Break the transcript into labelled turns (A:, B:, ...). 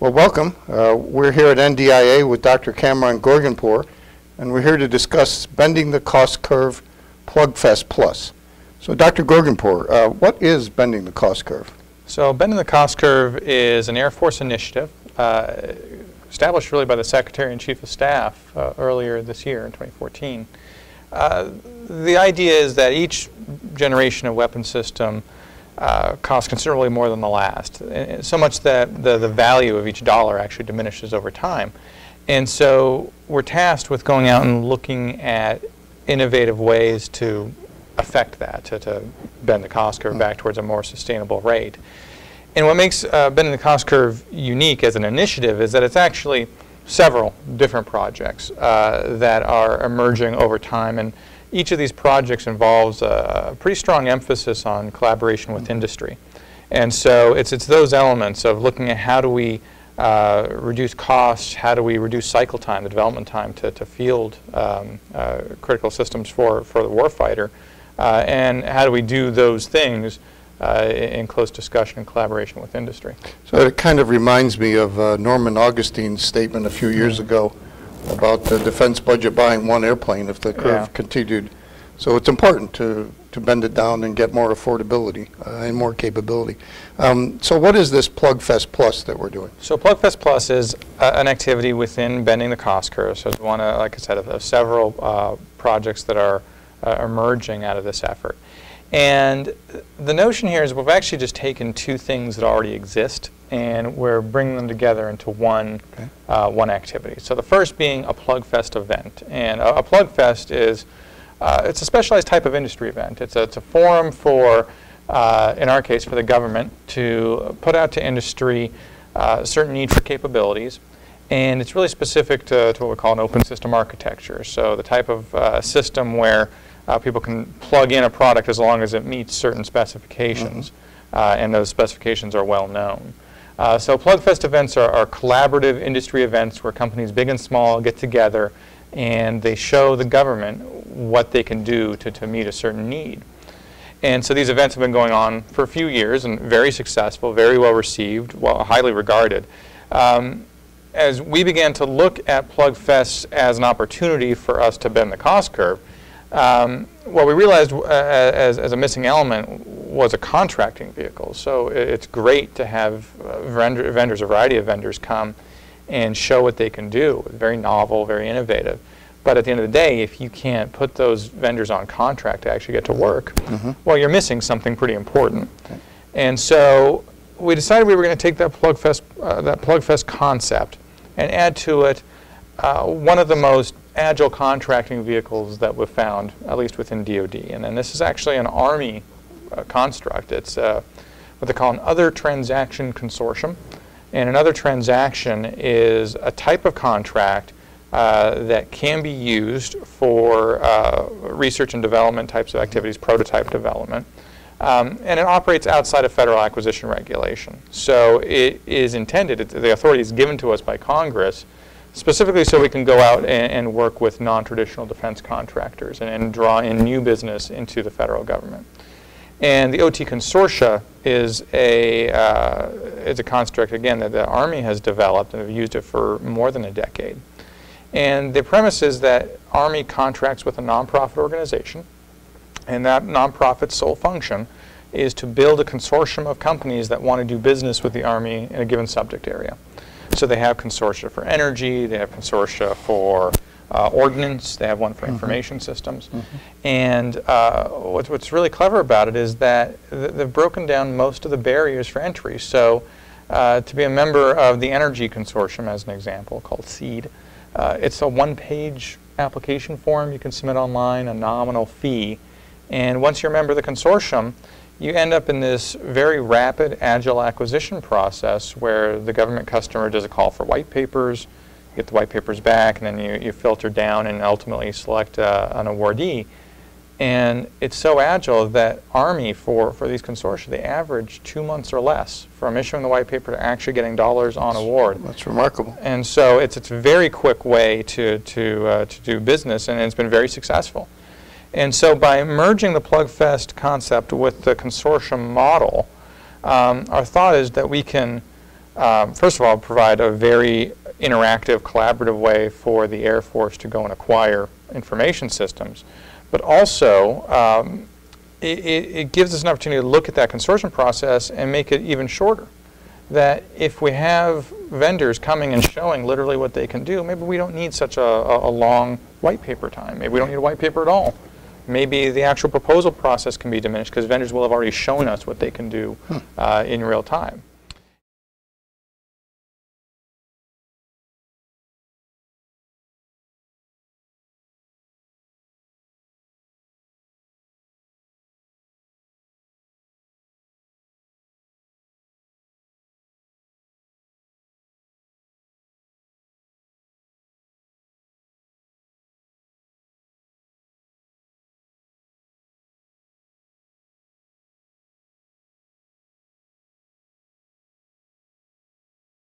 A: Well, welcome. We're here at NDIA with Dr. Camron Gorguinpour, and we're here to discuss Bending the Cost Curve PlugFest Plus. So, Dr. Gorguinpour, what is Bending the Cost Curve?
B: So, Bending the Cost Curve is an Air Force initiative established really by the Secretary and Chief of Staff earlier this year in 2014. The idea is that each generation of weapon system costs considerably more than the last, so much that the value of each dollar actually diminishes over time. And so we're tasked with going out and looking at innovative ways to affect that, to bend the cost curve back towards a more sustainable rate. And what makes Bending the Cost Curve unique as an initiative is that it's actually several different projects that are emerging over time, and each of these projects involves a pretty strong emphasis on collaboration with industry. And so it's those elements of looking at how do we reduce costs, how do we reduce cycle time, the development time to field critical systems for the warfighter, and how do we do those things in close discussion and collaboration with industry.
A: So it kind of reminds me of Norman Augustine's statement a few years ago about the defense budget buying one airplane if the curve continued. So it's important to bend it down and get more affordability and more capability. So what is this PlugFest Plus that we're doing?
B: So PlugFest Plus is an activity within Bending the Cost Curve. So it's one, like I said, of several projects that are emerging out of this effort. And the notion here is we've actually just taken two things that already exist and we're bringing them together into one activity. So the first being a PlugFest event. And a PlugFest is it's a specialized type of industry event. It's a forum for, in our case, for the government to put out to industry a certain need for capabilities. And it's really specific to what we call an open system architecture. So the type of system where people can plug in a product as long as it meets certain specifications, and those specifications are well known. So PlugFest events are collaborative industry events where companies big and small get together and they show the government what they can do to meet a certain need. And so these events have been going on for a few years and very successful, very well received, highly regarded. As we began to look at PlugFest as an opportunity for us to bend the cost curve, what we realized as a missing element was a contracting vehicle. So it's great to have vendors, a variety of vendors come and show what they can do. Very novel, very innovative. But at the end of the day, if you can't put those vendors on contract to actually get to work, well, you're missing something pretty important. And so we decided we were going to take that PlugFest concept and add to it one of the most agile contracting vehicles that we've found, at least within DoD. And then this is actually an Army construct. It's what they call an other transaction consortium. And an other transaction is a type of contract that can be used for research and development types of activities, prototype development. And it operates outside of federal acquisition regulation. So it is intended, the authority is given to us by Congress specifically so we can go out and work with non-traditional defense contractors and draw in new business into the federal government. And the OT Consortia is a construct, again, that the Army has developed and have used it for more than a decade. And the premise is that Army contracts with a nonprofit organization, and that nonprofit's sole function is to build a consortium of companies that want to do business with the Army in a given subject area. So they have consortia for energy, they have consortia for ordnance, they have one for information systems. And what's really clever about it is that they've broken down most of the barriers for entry. So to be a member of the energy consortium, as an example, called SEED, it's a one-page application form you can submit online, a nominal fee. And once you're a member of the consortium, you end up in this very rapid, agile acquisition process where the government customer does a call for white papers, you get the white papers back, and then you filter down and ultimately select an awardee. And it's so agile that Army, for these consortia, they average 2 months or less from issuing the white paper to actually getting dollars on award.
A: That's remarkable.
B: And so it's a very quick way to do business, and it's been very successful. And so by merging the PlugFest concept with the consortium model, our thought is that we can first of all, provide a very interactive, collaborative way for the Air Force to go and acquire information systems, but also it gives us an opportunity to look at that consortium process and make it even shorter. That if we have vendors coming and showing literally what they can do, maybe we don't need such a long white paper time. Maybe we don't need a white paper at all. Maybe the actual proposal process can be diminished because vendors will have already shown us what they can do in real time.